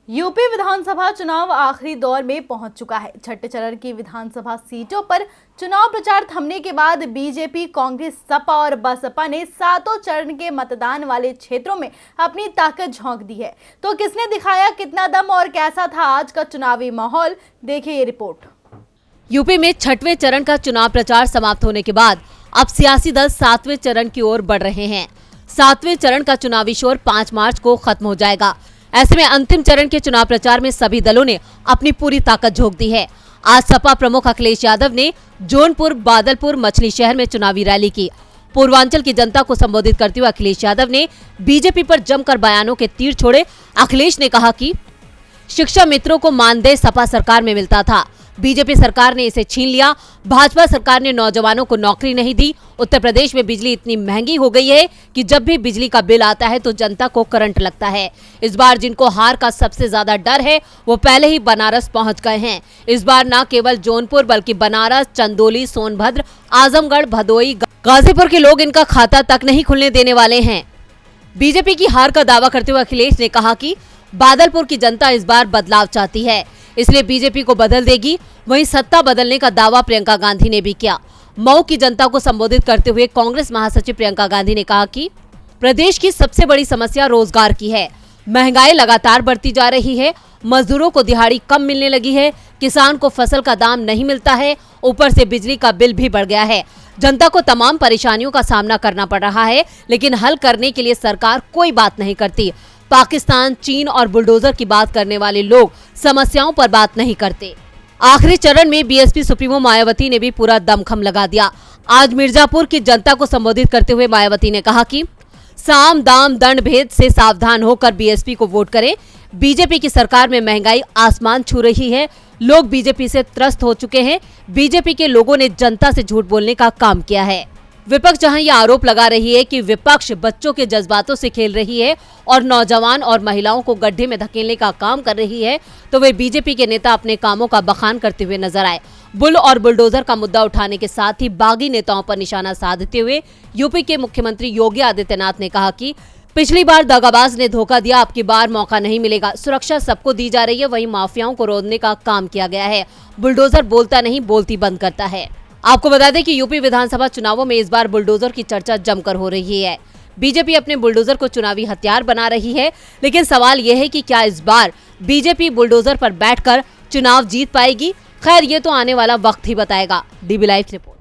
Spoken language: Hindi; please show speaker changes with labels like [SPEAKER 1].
[SPEAKER 1] यूपी विधानसभा चुनाव आखिरी दौर में पहुंच चुका है। छठे चरण की विधानसभा सीटों पर चुनाव प्रचार थमने के बाद बीजेपी, कांग्रेस, सपा और बसपा ने सातों चरण के मतदान वाले क्षेत्रों में अपनी ताकत झोंक दी है। तो किसने दिखाया कितना दम और कैसा था आज का चुनावी माहौल, देखिए ये रिपोर्ट।
[SPEAKER 2] यूपी में छठवें चरण का चुनाव प्रचार समाप्त होने के बाद अब सियासी दल सातवें चरण की ओर बढ़ रहे हैं। सातवें चरण का चुनावी शोर 5 मार्च को खत्म हो जाएगा। ऐसे में अंतिम चरण के चुनाव प्रचार में सभी दलों ने अपनी पूरी ताकत झोंक दी है। आज सपा प्रमुख अखिलेश यादव ने जौनपुर, बादलपुर, मछली शहर में चुनावी रैली की। पूर्वांचल की जनता को संबोधित करते हुए अखिलेश यादव ने बीजेपी पर जमकर बयानों के तीर छोड़े। अखिलेश ने कहा कि शिक्षा मित्रों को मानदेय सपा सरकार में मिलता था, बीजेपी सरकार ने इसे छीन लिया। भाजपा सरकार ने नौजवानों को नौकरी नहीं दी। उत्तर प्रदेश में बिजली इतनी महंगी हो गई है कि जब भी बिजली का बिल आता है तो जनता को करंट लगता है। इस बार जिनको हार का सबसे ज्यादा डर है वो पहले ही बनारस पहुंच गए हैं। इस बार न केवल जौनपुर बल्कि बनारस, चंदौली, सोनभद्र, आजमगढ़, भदोई, गाजीपुर के लोग इनका खाता तक नहीं खुलने देने वाले हैं। बीजेपी की हार का दावा करते हुए अखिलेश ने कहा कि बादलपुर की जनता इस बार बदलाव चाहती है, इसलिए बीजेपी को बदल देगी। वहीं सत्ता बदलने का दावा प्रियंका गांधी ने भी किया। मऊ की जनता को संबोधित करते हुए कांग्रेस महासचिव प्रियंका गांधी ने कहा कि प्रदेश की सबसे बड़ी समस्या रोजगार की है। महंगाई लगातार बढ़ती जा रही है, मजदूरों को दिहाड़ी कम मिलने लगी है, किसान को फसल का दाम नहीं मिलता है, ऊपर से बिजली का बिल भी बढ़ गया है। जनता को तमाम परेशानियों का सामना करना पड़ रहा है, लेकिन हल करने के लिए सरकार कोई बात नहीं करती। पाकिस्तान, चीन और बुलडोजर की बात करने वाले लोग समस्याओं पर बात नहीं करते। आखिरी चरण में बीएसपी सुप्रीमो मायावती ने भी पूरा दमखम लगा दिया। आज मिर्जापुर की जनता को संबोधित करते हुए मायावती ने कहा कि साम दाम दंड भेद से सावधान होकर बीएसपी को वोट करें। बीजेपी की सरकार में महंगाई आसमान छू रही है, लोग बीजेपी से त्रस्त हो चुके हैं। बीजेपी के लोगों ने जनता से झूठ बोलने का काम किया है। विपक्ष जहां ये आरोप लगा रही है कि विपक्ष बच्चों के जज्बातों से खेल रही है और नौजवान और महिलाओं को गड्ढे में धकेलने का काम कर रही है, तो वे बीजेपी के नेता अपने कामों का बखान करते हुए नजर आए। बुल और बुलडोजर का मुद्दा उठाने के साथ ही बागी नेताओं पर निशाना साधते हुए यूपी के मुख्यमंत्री योगी आदित्यनाथ ने कहा कि पिछली बार दगाबाज ने धोखा दिया, अब की बार मौका नहीं मिलेगा। सुरक्षा सबको दी जा रही है, वहीं माफियाओं को रोकने का काम किया गया है। बुलडोजर बोलता नहीं, बोलती बंद करता है। आपको बता दें कि यूपी विधानसभा चुनावों में इस बार बुलडोजर की चर्चा जमकर हो रही है। बीजेपी अपने बुलडोजर को चुनावी हथियार बना रही है, लेकिन सवाल यह है कि क्या इस बार बीजेपी बुलडोजर पर बैठकर चुनाव जीत पाएगी? खैर, ये तो आने वाला वक्त ही बताएगा। DB live report.